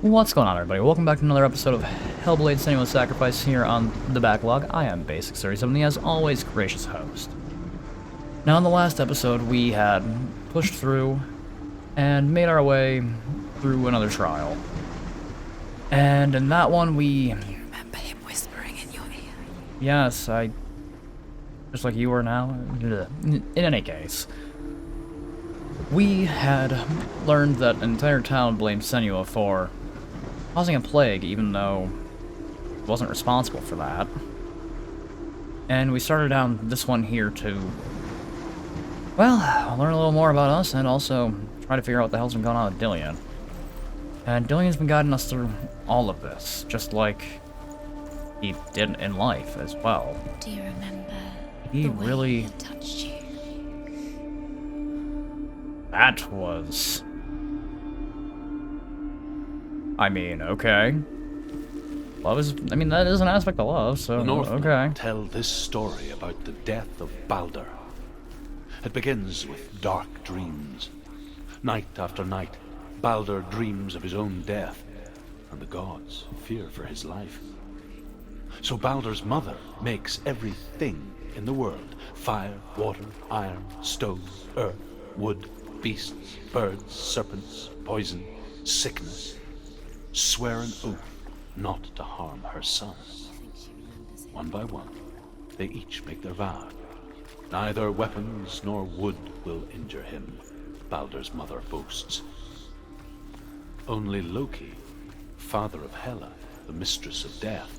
What's going on, everybody? Welcome back to another episode of Hellblade Senua's Sacrifice here on the backlog. I am Basic 37, as always, gracious host. Now, in the last episode, we had pushed through and made our way through another trial. And in that one, we... You remember him whispering in your ear? Yes, I... Just like you are now. In any case, we had learned that an entire town blamed Senua for causing a plague, even though he wasn't responsible for that. And we started down this one here to, well, learn a little more about us and also try to figure out what the hell's been going on with Dillian. And Dillian's been guiding us through all of this, just like he did in life as well. Do you remember He the way really... he touched you? That was... I mean, okay. Love is... I mean, that is an aspect of love, so... The Northmen okay. tell this story about the death of Baldur. It begins with dark dreams. Night after night, Baldur dreams of his own death, and the gods fear for his life. So Baldur's mother makes everything in the world: fire, water, iron, stone, earth, wood, beasts, birds, serpents, poison, sickness, swear an oath not to harm her son. One by one, they each make their vow. Neither weapons nor wood will injure him, Baldur's mother boasts. Only Loki, father of Hela, the mistress of death,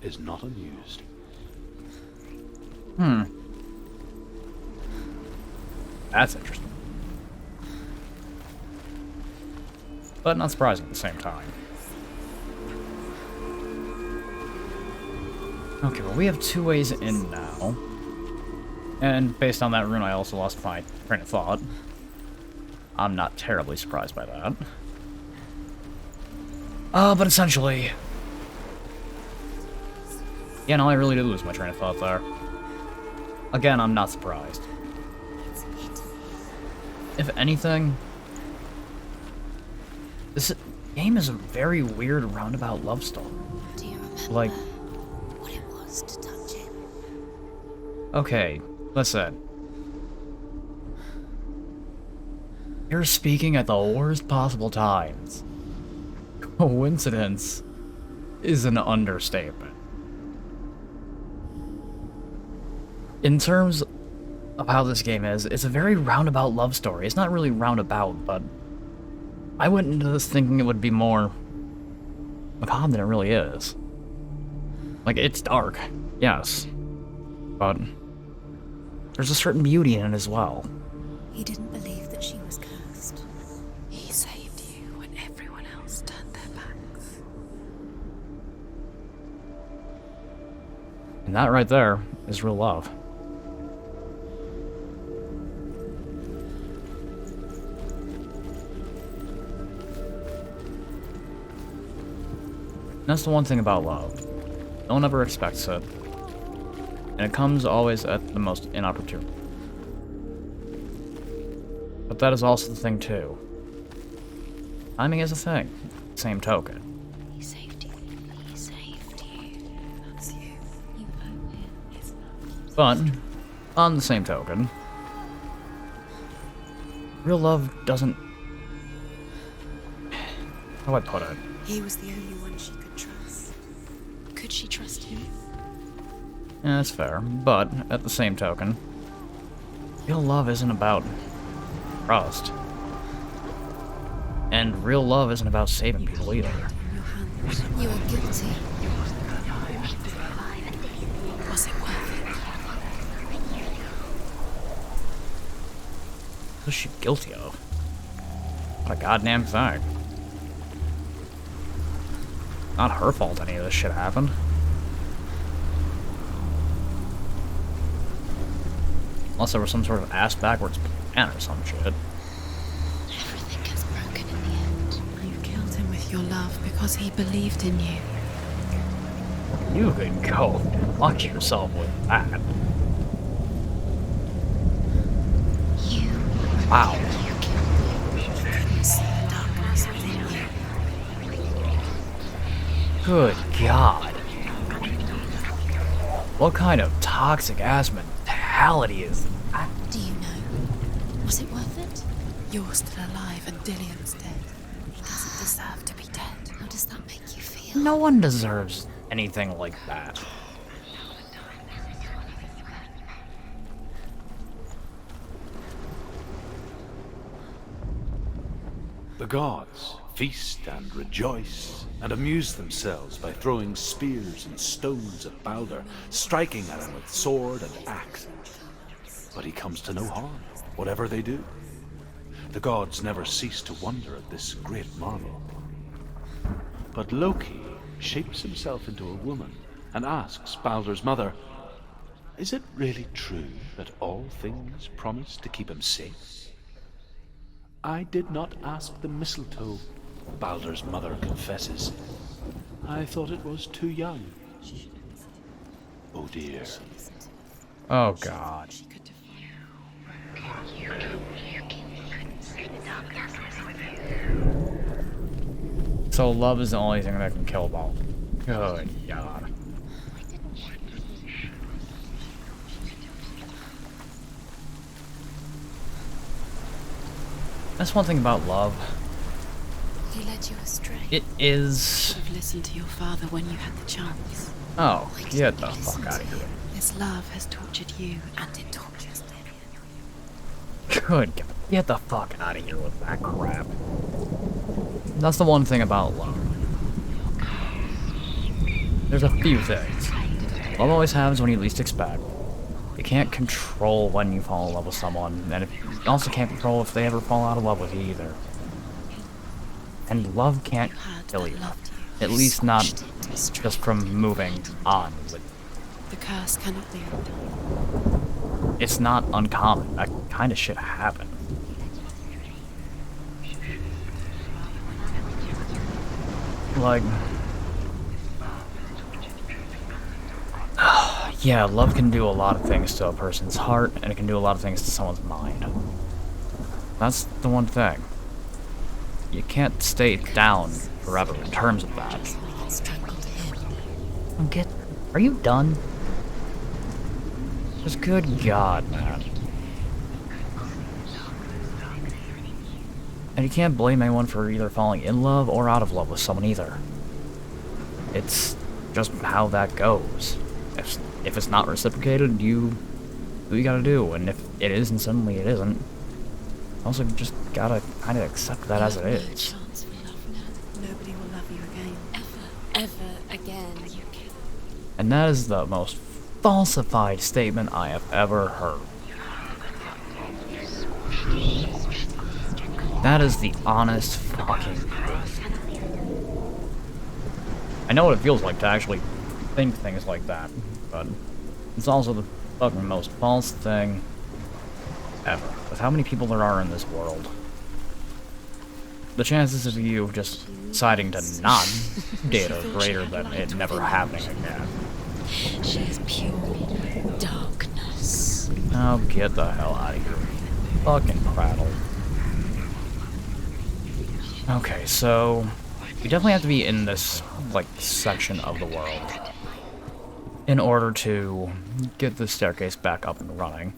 is not amused. That's interesting. But not surprising at the same time. Okay, well, we have two ways in now. And based on that rune, I also lost my train of thought. I'm not terribly surprised by that. But essentially... Yeah, no, I really did lose my train of thought there. Again, I'm not surprised. If anything... This game is a very weird roundabout love story. Do you remember Like... what it was to touch him? Okay, listen. You're speaking at the worst possible times. Coincidence is an understatement. In terms of how this game is, it's a very roundabout love story. It's not really roundabout, but I went into this thinking it would be more macabre than it really is. Like, it's dark, yes, but there's a certain beauty in it as well. He didn't believe that she was cursed. He saved you when everyone else turned their backs. And that right there is real love. And that's the one thing about love. No one ever expects it. And it comes always at the most inopportune. But that is also the thing, too. Timing is a thing. Same token. He saved you. He saved you. That's you. You owe him his love. But, on the same token, real love doesn't... How do I put it? He was the only one she could trust. Could she trust him? Yeah, that's fair, but at the same token, real love isn't about trust. And real love isn't about saving people either. You are guilty. Was it worth it? What's she guilty of? What a goddamn thing. Not her fault any of this shit happened. Unless there was some sort of ass-backwards plan or some shit. Everything gets broken in the end. You killed him with your love because he believed in you. You could go fuck yourself with that. You. Wow. You killed him. You couldn't see the darkness within you. Good God. What kind of toxic ass mentality is that? Do you know? Was it worth it? You're still alive and Dillian's dead. He doesn't deserve to be dead. How does that make you feel? No one deserves anything like that. The gods feast and rejoice and amuse themselves by throwing spears and stones at Balder, striking at him with sword and axe. But he comes to no harm, whatever they do. The gods never cease to wonder at this great marvel. But Loki shapes himself into a woman and asks Balder's mother, "Is it really true that all things promise to keep him safe?" "I did not ask the mistletoe," Balder's mother confesses. "I thought it was too young." Oh dear. Oh God. So love is the only thing that can kill Ball. Good God. That's one thing about love. He led you astray. It is... Should have listened to your father when you had the chance. Oh, get the fuck out of here. This love has tortured you, and it tortures Dillian. Good God. Get the fuck out of here with that crap. That's the one thing about love. There's a few things. Love always happens when you least expect. You can't control when you fall in love with someone, and you also can't control if they ever fall out of love with you either. And love can't kill you. At least not just from moving on. The curse cannot be undone. It's not uncommon. That kind of shit happens. Like... yeah, love can do a lot of things to a person's heart, and it can do a lot of things to someone's mind. That's the one thing. You can't stay down forever in terms of that. Are you done? Just good God, man. And you can't blame anyone for either falling in love or out of love with someone either. It's just how that goes. If it's not reciprocated, you do what you gotta do, and if it is and suddenly it isn't, also just gotta kind of accept that as it is. Nobody will love you again. Ever again. And that is the most falsified statement I have ever heard. That is the honest fucking truth. I know what it feels like to actually think things like that, but it's also the fucking most false thing ever. With how many people there are in this world, the chances of you just deciding to not date are greater than it never happening again. She is pure darkness. Oh, get the hell out of here. Fucking prattle. Okay, so you definitely have to be in this, like, section of the world in order to get the staircase back up and running.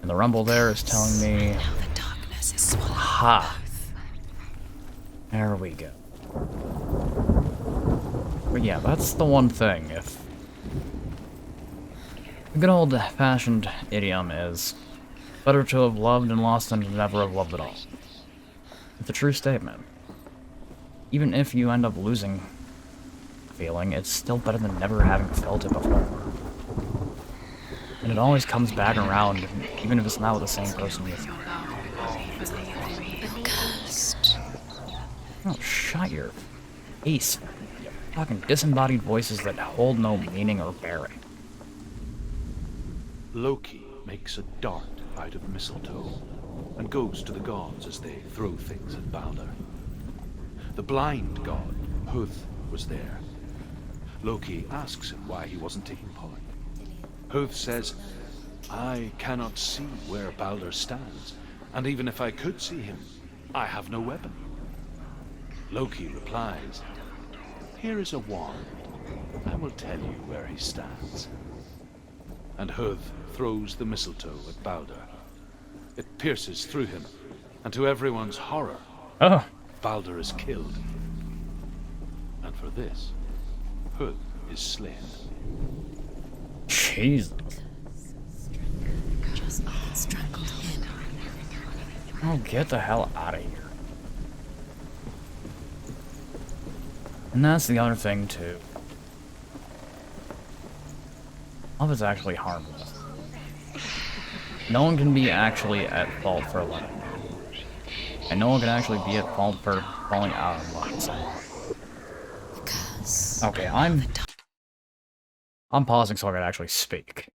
And the rumble there is telling me... Now the darkness is swallowed. Ha! There we go. But yeah, that's the one thing. If the good old-fashioned idiom is better to have loved and lost than to never have loved at all. It's a true statement. Even if you end up losing a feeling, it's still better than never having felt it before. And it always comes back around, even if it's not with the same person. Cursed. Oh, shut your face. You fucking disembodied voices that hold no meaning or bearing. Loki makes a dart out of mistletoe and goes to the gods as they throw things at Balder. The blind god, Huth, was there. Loki asks him why he wasn't taking part. Huth says, "I cannot see where Balder stands, and even if I could see him, I have no weapon." Loki replies, Here is a wand. I will tell you where he stands. And Huth throws the mistletoe at Balder. It pierces through him, and to everyone's horror, Oh, Balder is killed. And for this, Huth is slain. Jesus. Just strangled him. Oh, get the hell out of here. And that's the other thing, too. Love is actually harmless. No one can be actually at fault for love. And no one can actually be at fault for falling out of love. Because Okay, I'm pausing so I can actually speak.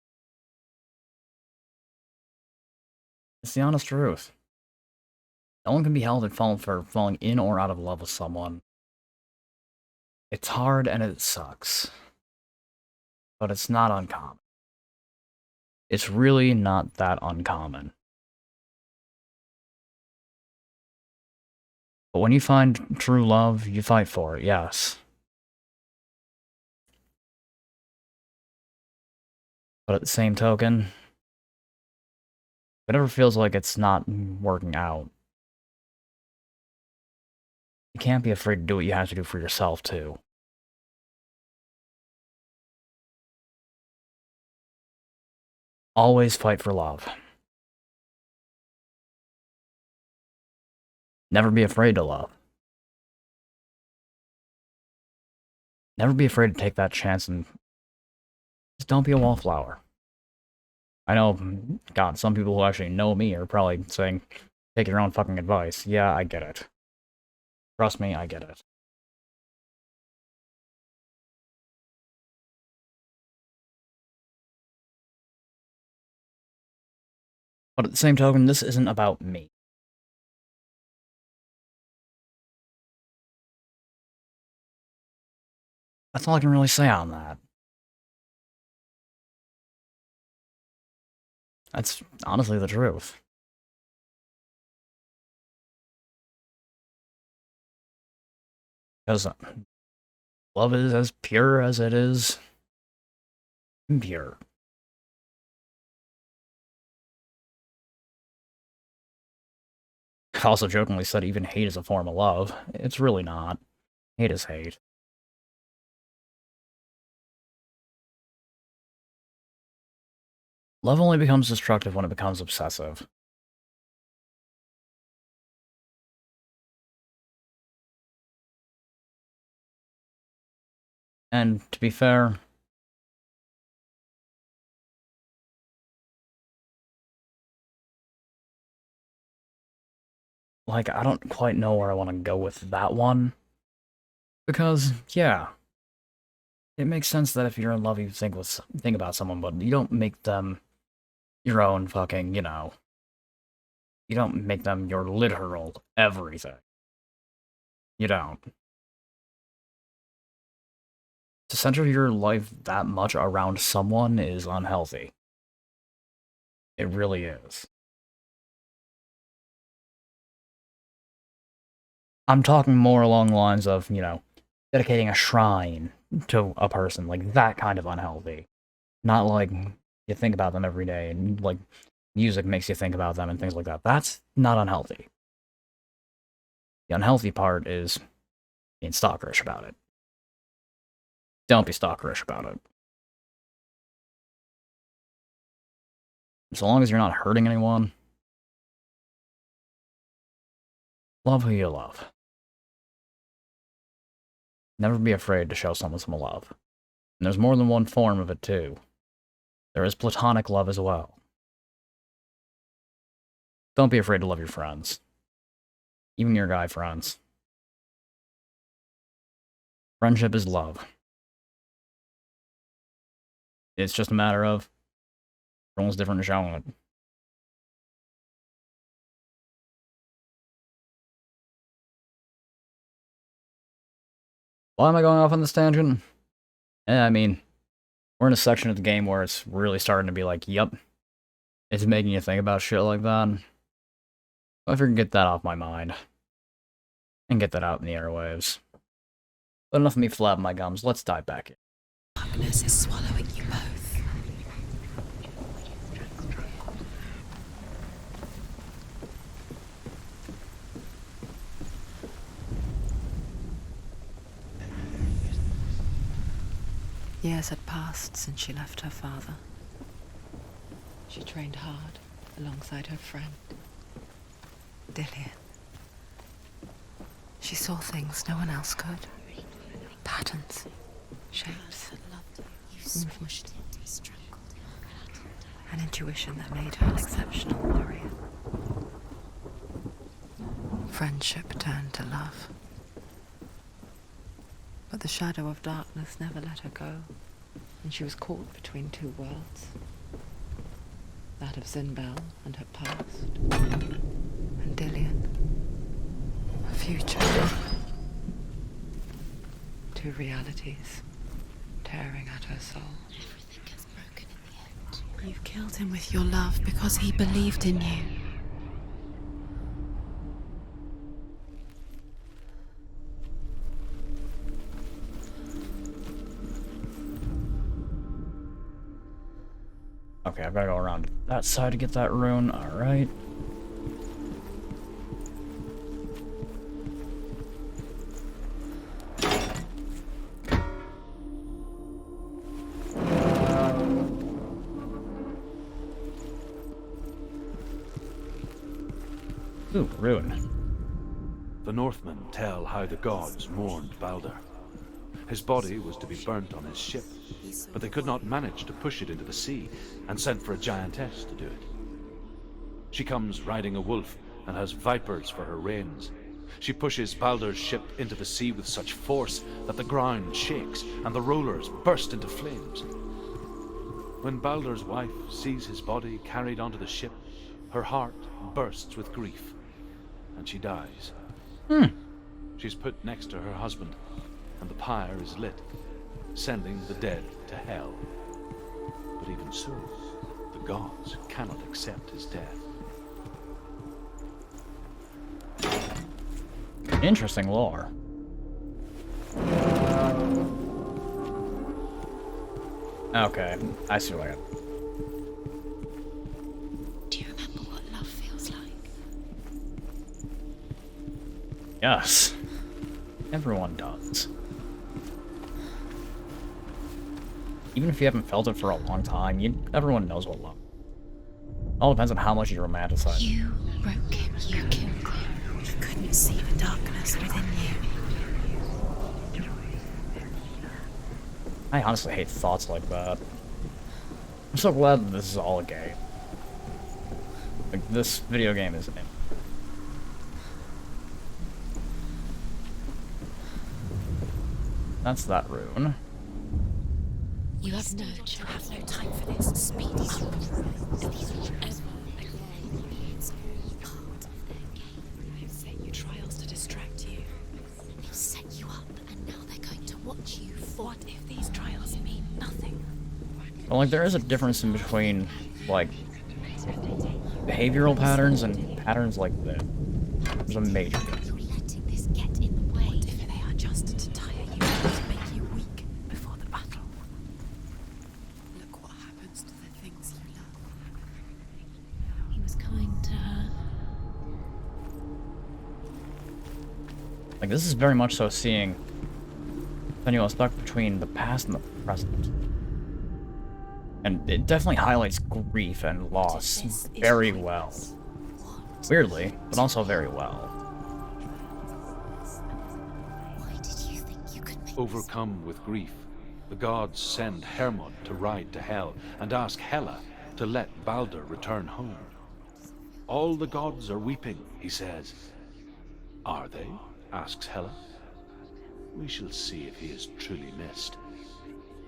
It's the honest truth. No one can be held at fault for falling in or out of love with someone. It's hard and it sucks. But it's not uncommon. It's really not that uncommon. But when you find true love, you fight for it, yes. But at the same token, if it ever feels like it's not working out, you can't be afraid to do what you have to do for yourself, too. Always fight for love. Never be afraid to love. Never be afraid to take that chance and just don't be a wallflower. I know, God, some people who actually know me are probably saying, take your own fucking advice. Yeah, I get it. Trust me, I get it. But at the same token, this isn't about me. That's all I can really say on that. That's honestly the truth. Because love is as pure as it is impure. I also jokingly said even hate is a form of love. It's really not. Hate is hate. Love only becomes destructive when it becomes obsessive. And to be fair, like, I don't quite know where I want to go with that one. Because, yeah, it makes sense that if you're in love, you think about someone, but you don't make them your own fucking, you know, you don't make them your literal everything. You don't. To center your life that much around someone is unhealthy. It really is. I'm talking more along the lines of, you know, dedicating a shrine to a person, like that kind of unhealthy. Not like you think about them every day and like music makes you think about them and things like that. That's not unhealthy. The unhealthy part is being stalkerish about it. Don't be stalkerish about it. So long as you're not hurting anyone, love who you love. Never be afraid to show someone some love. And there's more than one form of it, too. There is platonic love as well. Don't be afraid to love your friends. Even your guy friends. Friendship is love. It's just a matter of everyone's different in showing it. Why am I going off on this tangent? I mean, we're in a section of the game where it's really starting to be like, yep, it's making you think about shit like that. I figured get that off my mind. And get that out in the airwaves. But enough of me flapping my gums. Let's dive back in. Darkness is swallowing you both. Years had passed since she left her father. She trained hard alongside her friend, Dillian. She saw things no one else could. Patterns, shapes, movement. An intuition that made her an exceptional warrior. Friendship turned to love. But the shadow of darkness never let her go, and she was caught between two worlds. That of Zinbel and her past, and Dillian, her future. Two realities tearing at her soul. Everything gets broken in the end. You've killed him with your love because he believed in you. Okay, I've got to go around that side to get that rune. Alright. Ooh, rune. The Northmen tell how the gods mourned Balder. His body was to be burnt on his ship, but they could not manage to push it into the sea, and sent for a giantess to do it. She comes riding a wolf and has vipers for her reins. She pushes Balder's ship into the sea with such force that the ground shakes and the rollers burst into flames. When Balder's wife sees his body carried onto the ship, her heart bursts with grief, and she dies. She's put next to her husband, and the pyre is lit, sending the dead to hell. But even so, the gods cannot accept his death. Interesting lore. Okay, I see what I got. Do you remember what love feels like? Yes. Everyone does. Even if you haven't felt it for a long time, everyone knows what love. All depends on how much you romanticize. You broke him, you killed him. You couldn't see the darkness within you. I honestly hate thoughts like that. I'm so glad that this is all a game. Like, this video game is... That's that rune. You have no time for this. Speed is your It's all part of their game. They've set you trials to distract you. They've set you up, and now they're going to watch you. What if these trials mean nothing? Well, like, there is a difference in between, like, behavioral patterns and patterns like this. There's a major difference. You're letting this get in the way. What if they are just to tire you and to make you weak before the battle? Look what happens to the things you love. He was kind to her. Like, this is very much so seeing Senua stuck between the past and the present. And it definitely highlights grief and loss very well. Weirdly, but also very well. Why did you think you could make Overcome with grief, the gods send Hermod to ride to Hell and ask Hela to let Balder return home. All the gods are weeping, he says. Are they? Asks Hela. We shall see if he is truly missed.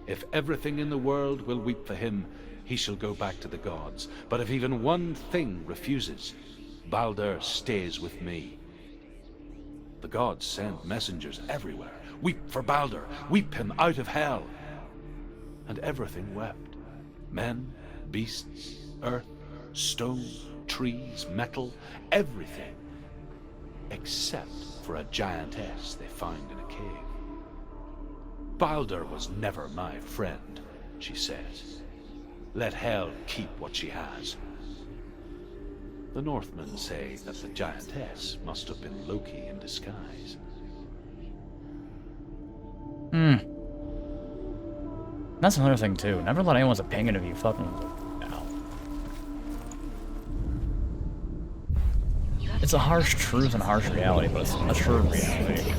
If everything in the world will weep for him, he shall go back to the gods. But if even one thing refuses, Balder stays with me. The gods send messengers everywhere. Weep for Balder, weep him out of hell. And everything wept. Men, beasts, earth, stone, trees, metal, everything. Except for a giantess they find in a cave. Balder was never my friend, she says. Let Hel keep what she has. The Northmen say that the giantess must have been Loki in disguise. That's another thing, too. Never let anyone's opinion of you fucking out. It's a harsh truth and harsh reality, but it's a true reality.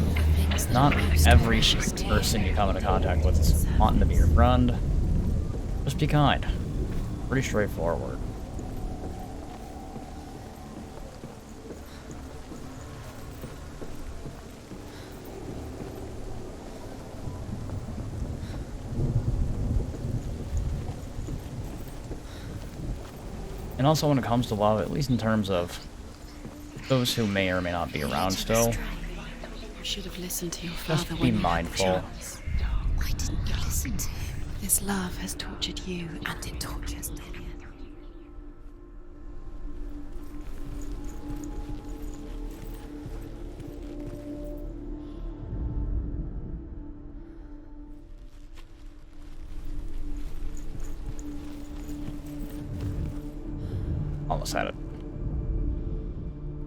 Not every person you come into contact with is wanting to be your friend. Just be kind. Pretty straightforward. And also when it comes to love, at least in terms of those who may or may not be around still, Should have listened to your just father be when mindful. you had the chance. Why didn't you listen to him? This love has tortured you, and it tortures Lillian. Almost had it.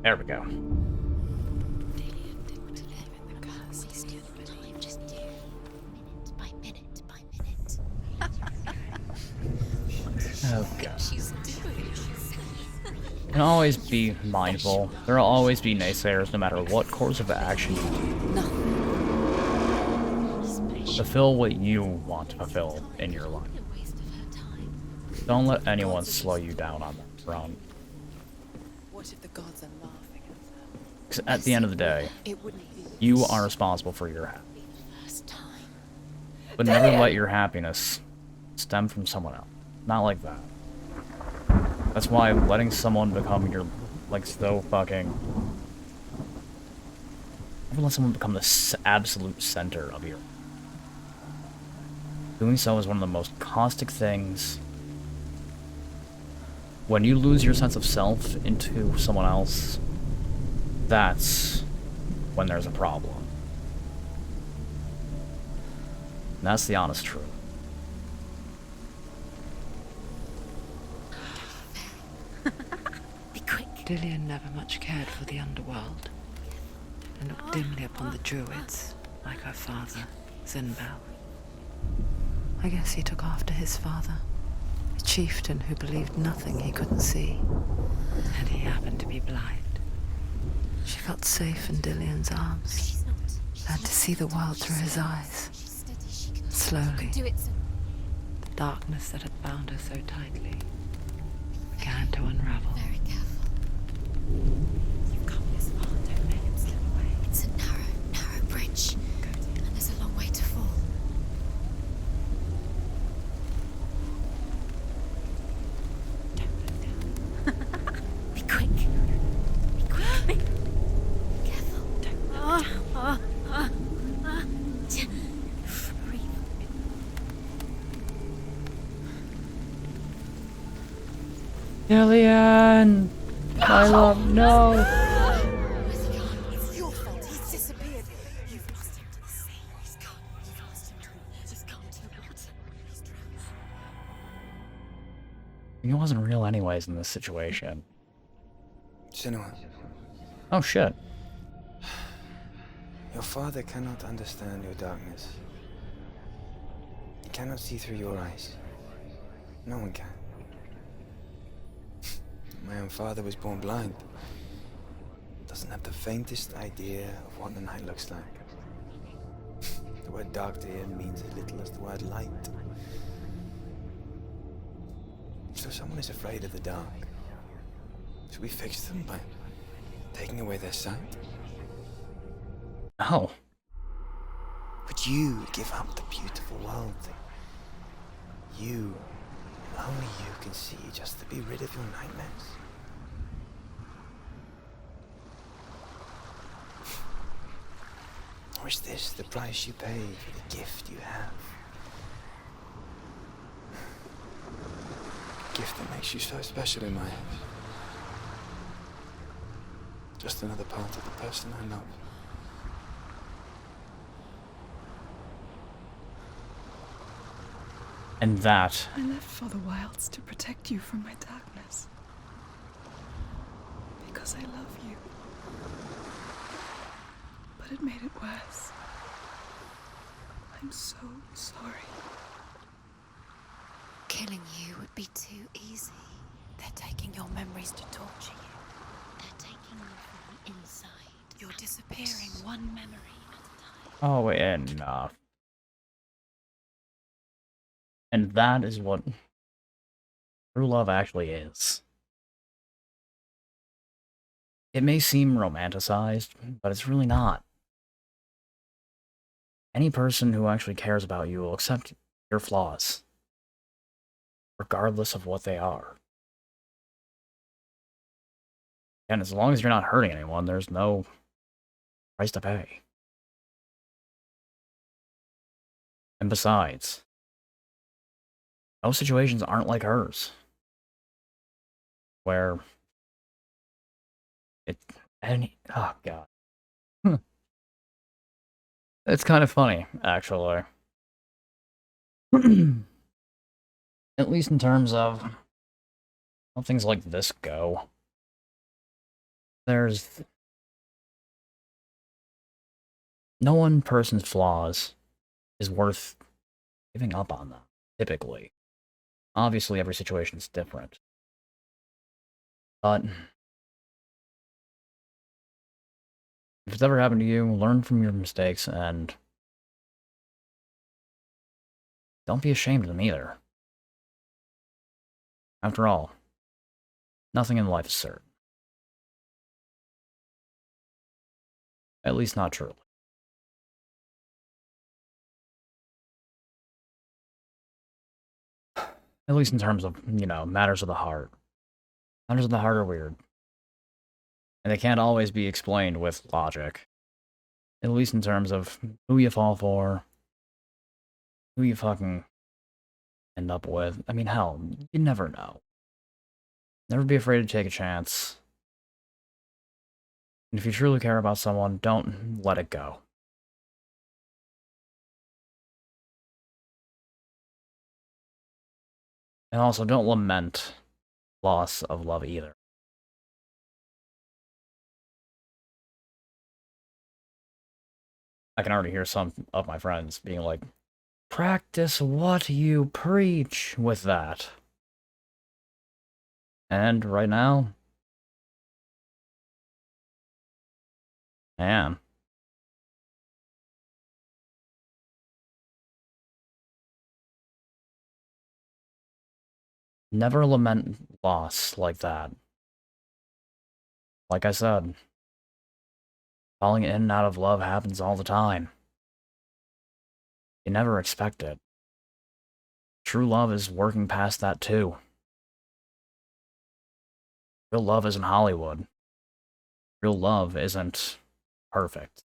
There we go. Lillian didn't believe in the curse. He didn't believe, just you. Minute by minute by minute. Oh god. She's doing. And always be mindful. There'll always be naysayers no matter what course of action you do. Nothing. Fulfill what you want to fulfill in your life. A waste of her time. Don't let anyone slow you down on that front. What if the gods are laughing at her? 'Cause at the end of the day, It wouldn't be you are responsible for your happiness. First time. But never let your happiness stem from someone else. Not like that. That's why letting someone become your, like, so fucking... Never let someone become the absolute center of your... Doing so is one of the most caustic things. When you lose your sense of self into someone else, that's when there's a problem. And that's the honest truth. Be quick. Dillian never much cared for the underworld, and looked dimly upon the druids, like her father, Zinbel. I guess he took after his father, a chieftain who believed nothing he couldn't see, and he happened to be blind. She felt safe in Dillian's arms, She's not. learned to see the world through his eyes. She's steady. She can Slowly, do it. So the darkness that had bound her so tightly began to unravel. very careful. You've come this far, don't let him slip away. It's a narrow bridge, and there's a long way to fall. Be quick. Be quick. Careful. Don't look down. Breathe. Dillian! My love, no! Where's he gone? It's your fault. He's disappeared. You've lost him to the sea. He's gone. You've lost him to He's gone to the water. He's drowned. He wasn't real anyways in this situation. Senua, Oh shit. your father cannot understand your darkness. He cannot see through your eyes. No one can. My own father was born blind. Doesn't have the faintest idea of what the night looks like. The word dark to him means as little as the word light. So someone is afraid of the dark. Should we fix them by taking away their sight? Oh. Would you give up the beautiful world? You, and only you can see, just to be rid of your nightmares? Or is this the price you pay for the gift you have? A gift that makes you so special in my eyes. Just another part of the person I love. And that I left for the wilds to protect you from my darkness. Because I love you. But it made it worse. I'm so sorry. Killing you would be too easy. They're taking your memories to torture you. They're taking you from the inside. You're disappearing one memory at a time. oh, enough. And that is what true love actually is. It may seem romanticized, but it's really not. Any person who actually cares about you will accept your flaws, regardless of what they are. And as long as you're not hurting anyone, there's no price to pay. And besides, most situations aren't like hers, where oh god. It's kind of funny, actually. At least in terms of how things like this go. There's no one person's flaws is worth giving up on them, typically. Obviously, every situation is different. But if it's ever happened to you, learn from your mistakes and don't be ashamed of them either. After all, nothing in life is certain. At least not truly. At least in terms of, matters of the heart. Matters of the heart are weird. And they can't always be explained with logic. At least in terms of who you fall for, who you fucking end up with. I mean, hell, you never know. Never be afraid to take a chance. And if you truly care about someone, don't let it go. And also, don't lament loss of love either. I can already hear some of my friends being like, practice what you preach with that. And right now, I am. Never lament loss like that. Like I said, falling in and out of love happens all the time. You never expect it. True love is working past that too. Real love isn't Hollywood. Real love isn't perfect.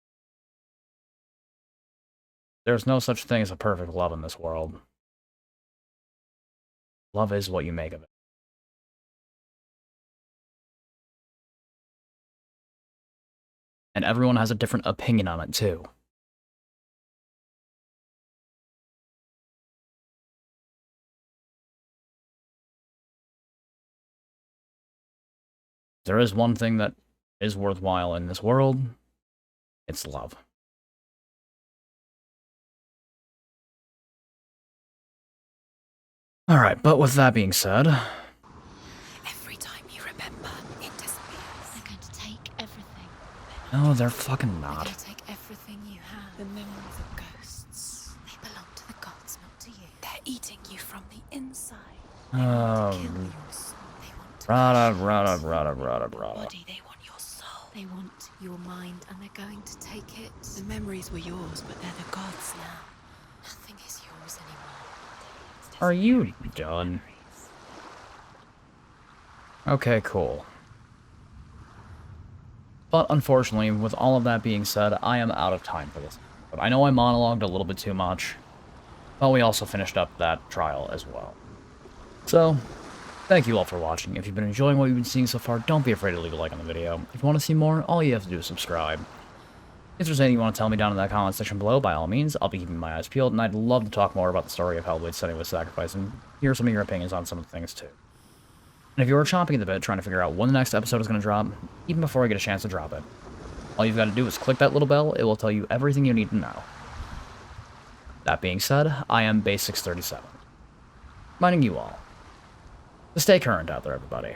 There's no such thing as a perfect love in this world. Love is what you make of it. And everyone has a different opinion on it too. There is one thing that is worthwhile in this world. It's love. Alright, but with that being said... Every time you remember, it disappears. They're going to take everything. No, they're fucking They're not. going to take everything you have. The memories of ghosts. They belong to the gods, not to you. They're eating you from the inside. Kill your soul. They want to Brada. Body, they want your soul. They want your mind, and they're going to take it. The memories were yours, but they're the gods now. Nothing is yours anymore. Are you done? Okay, cool. But unfortunately, with all of that being said, I am out of time for this. But I know I monologued a little bit too much, but we also finished up that trial as well. So, thank you all for watching. If you've been enjoying what you've been seeing so far, don't be afraid to leave a like on the video. If you want to see more, all you have to do is subscribe. If there's anything you want to tell me down in that comment section below, by all means, I'll be keeping my eyes peeled, and I'd love to talk more about the story of Hellblade Senua's Sacrifice, and hear some of your opinions on some of the things, too. And if you were chomping at the bit trying to figure out when the next episode is going to drop, even before I get a chance to drop it, all you've got to do is click that little bell. It will tell you everything you need to know. That being said, I am Base 637. Reminding you all to stay current out there, everybody.